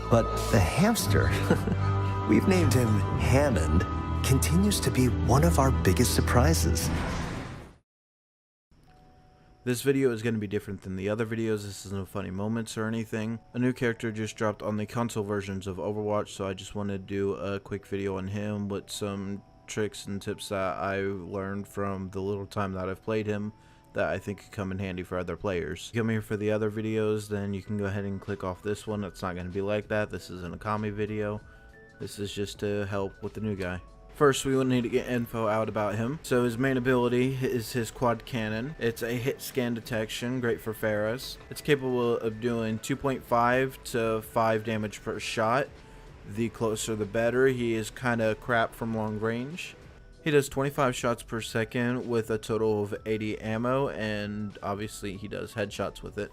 But the hamster, we've named him Hammond, continues to be one of our biggest surprises. This video is going to be different than the other videos. This isn't funny moments or anything. A new character just dropped on the console versions of Overwatch, so I just wanted to do a quick video on him with some tricks and tips that I learned from the little time that I've played him that I think could come in handy for other players. If you come here for the other videos, then you can go ahead and click off this one. It's not going to be like that. This isn't a comedy video. This is just to help with the new guy. First, we will need to get info out about him. So his main ability is his quad cannon. It's a hit scan detection, great for Pharahs. It's capable of doing 2.5 to 5 damage per shot. The closer the better. He is kind of crap from long range. He does 25 shots per second with a total of 80 ammo, and obviously he does headshots with it.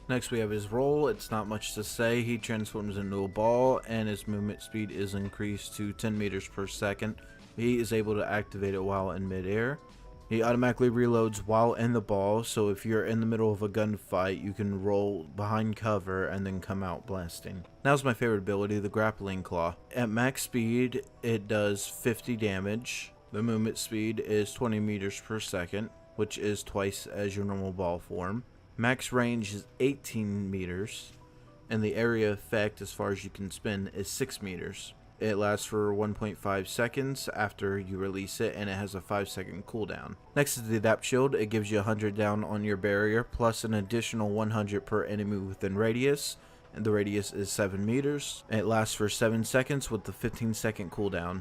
Next we have his role. It's not much to say. He transforms into a ball and his movement speed is increased to 10 meters per second. He is able to activate it while in midair. He automatically reloads while in the ball, so if you're in the middle of a gunfight, you can roll behind cover and then come out blasting. Now's my favorite ability, the Grappling Claw. At max speed, it does 50 damage. The movement speed is 20 meters per second, which is twice as your normal ball form. Max range is 18 meters, and the area effect, as far as you can spin, is 6 meters. It lasts for 1.5 seconds after you release it, and it has a 5-second cooldown. Next is the Adapt Shield. It gives you 100 down on your barrier, plus an additional 100 per enemy within radius, and the radius is 7 meters. It lasts for 7 seconds with the 15-second cooldown.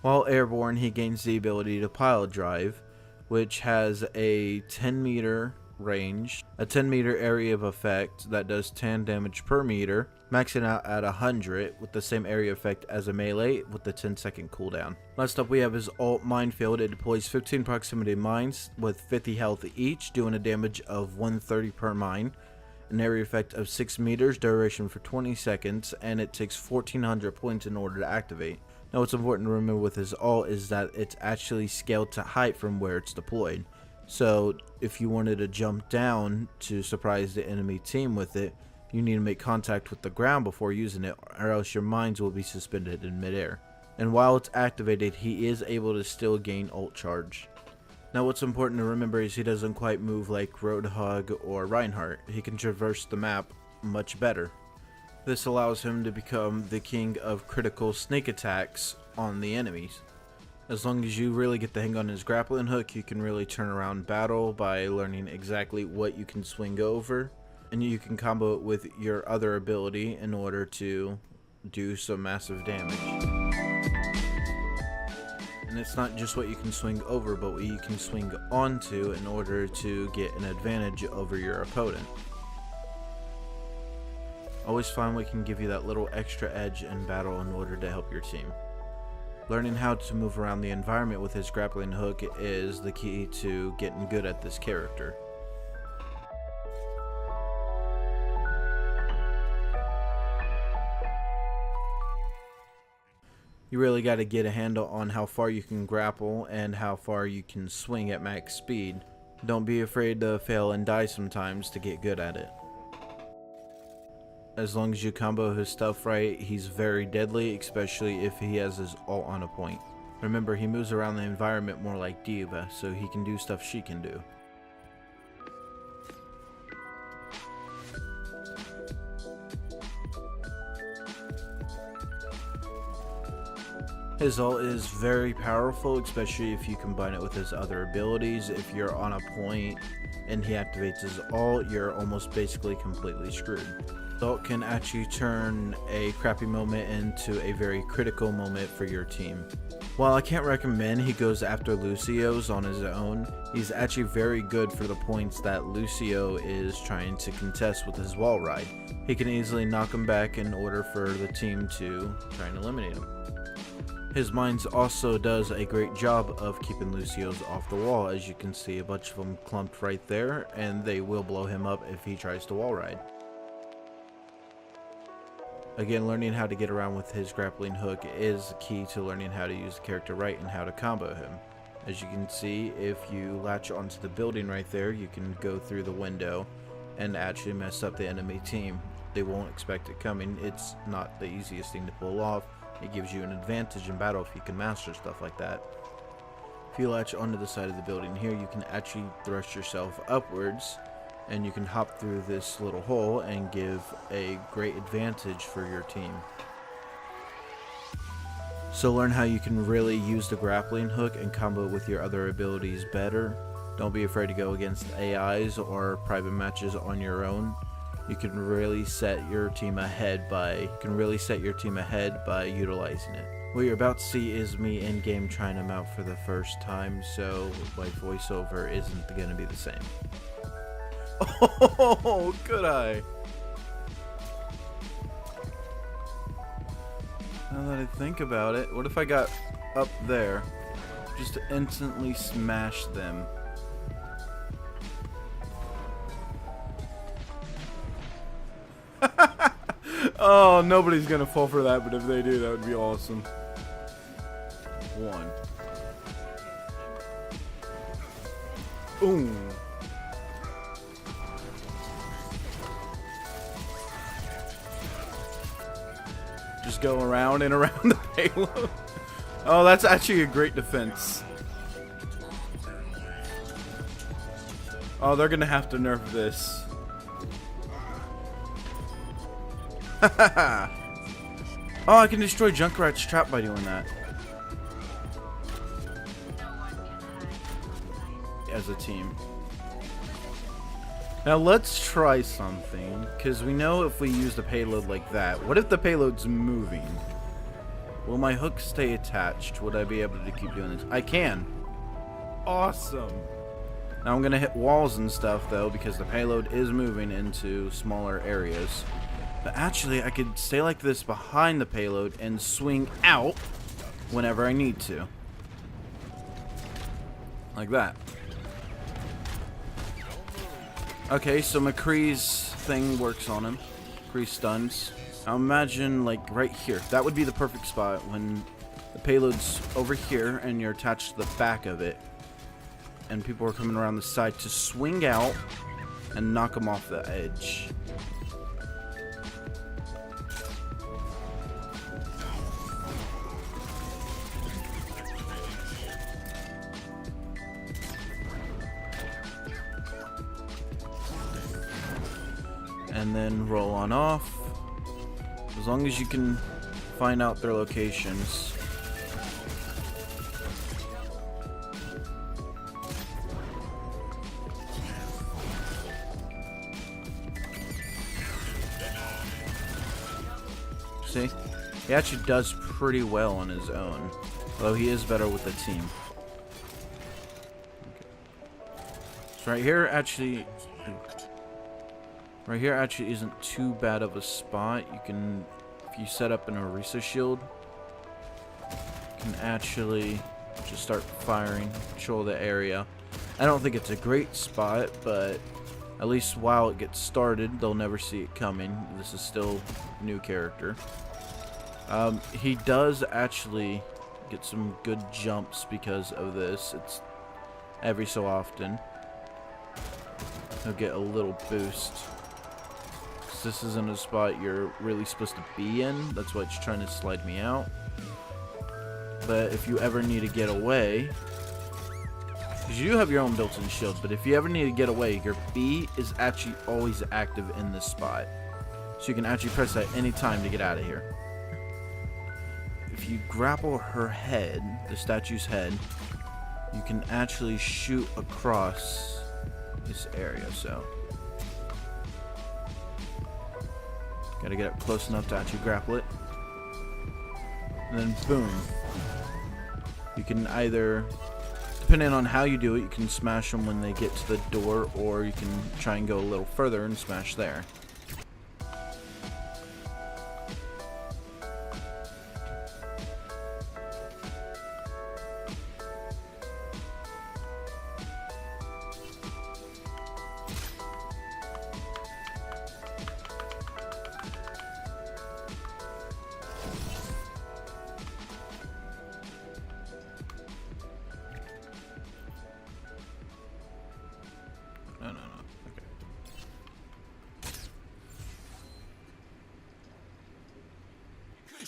While airborne, he gains the ability to Piledrive, which has a 10-meter range, a 10-meter area of effect that does 10 damage per meter, maxing out at 100 with the same area effect as a melee with the 10-second cooldown. Last up we have his ult Minefield. It deploys 15 proximity mines with 50 health each, doing a damage of 130 per mine, an area effect of 6 meters, duration for 20 seconds, and it takes 1400 points in order to activate. Now what's important to remember with his ult is that it's actually scaled to height from where it's deployed. So if you wanted to jump down to surprise the enemy team with it, you need to make contact with the ground before using it, or else your mines will be suspended in midair. And while it's activated, he is able to still gain ult charge. Now what's important to remember is he doesn't quite move like Roadhog or Reinhardt. He can traverse the map much better. This allows him to become the king of critical sneak attacks on the enemies. As long as you really get the hang on his grappling hook, you can really turn around battle by learning exactly what you can swing over, and you can combo it with your other ability in order to do some massive damage. And it's not just what you can swing over, but what you can swing onto in order to get an advantage over your opponent. Always find what can give you that little extra edge in battle in order to help your team. Learning how to move around the environment with his grappling hook is the key to getting good at this character. You really got to get a handle on how far you can grapple and how far you can swing at max speed. Don't be afraid to fail and die sometimes to get good at it. As long as you combo his stuff right, he's very deadly, especially if he has his ult on a point. Remember, he moves around the environment more like D.Va, so he can do stuff she can do. His ult is very powerful, especially if you combine it with his other abilities. If you're on a point and he activates his ult, you're almost basically completely screwed. Ult can actually turn a crappy moment into a very critical moment for your team. While I can't recommend he goes after Lucio's on his own, he's actually very good for the points that Lucio is trying to contest with his wall ride. He can easily knock him back in order for the team to try and eliminate him. His mines also does a great job of keeping Lucio's off the wall. As you can see, a bunch of them clumped right there, and they will blow him up if he tries to wall ride. Again, learning how to get around with his grappling hook is key to learning how to use the character right and how to combo him. As you can see, if you latch onto the building right there, you can go through the window and actually mess up the enemy team. they won't expect it coming. It's not the easiest thing to pull off. It gives you an advantage in battle if you can master stuff like that. If you latch onto the side of the building here, you can actually thrust yourself upwards, and you can hop through this little hole and give a great advantage for your team. So learn how you can really use the grappling hook and combo it with your other abilities better. Don't be afraid to go against AIs or private matches on your own. You can really set your team ahead by utilizing it. What you're about to see is me in game trying them out for the first time, so my voiceover isn't going to be the same. Oh, could I? Now that I think about it, what if I got up there just to instantly smash them? Oh, nobody's gonna fall for that, but if they do, that would be awesome. One. Boom. Just go around and around the payload. Oh, that's actually a great defense. Oh, they're gonna have to nerf this. Oh, I can destroy Junkrat's trap by doing that. As a team. Now let's try something, because we know if we use the payload like that, what if the payload's moving? Will my hook stay attached? Would I be able to keep doing this? I can. Awesome. Now I'm gonna hit walls and stuff though, because the payload is moving into smaller areas. But actually, I could stay like this behind the payload and swing out whenever I need to. Like that. Okay, so McCree's thing works on him. McCree stuns. Now imagine, like, right here. That would be the perfect spot when the payload's over here and you're attached to the back of it. And people are coming around the side to swing out and knock them off the edge. And then roll on off. As long as you can find out their locations. See? He actually does pretty well on his own. Although he is better with a team. Okay. So right here actually isn't too bad of a spot. You can, if you set up an Orisa shield, you can actually just start firing, control the area. I don't think it's a great spot, but at least while it gets started, they'll never see it coming. This is still a new character. He does actually get some good jumps because of this. It's every so often he'll get a little boost. This isn't a spot you're really supposed to be in. That's why it's trying to slide me out. But if you ever need to get away, because you do have your own built-in shield, but if you ever need to get away, your B is actually always active in this spot. So you can actually press that any time to get out of here. If you grapple her head, the statue's head, you can actually shoot across this area, so. Gotta get up close enough to actually grapple it. And then boom. You can either, depending on how you do it, you can smash them when they get to the door, or you can try and go a little further and smash there.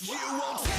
You won't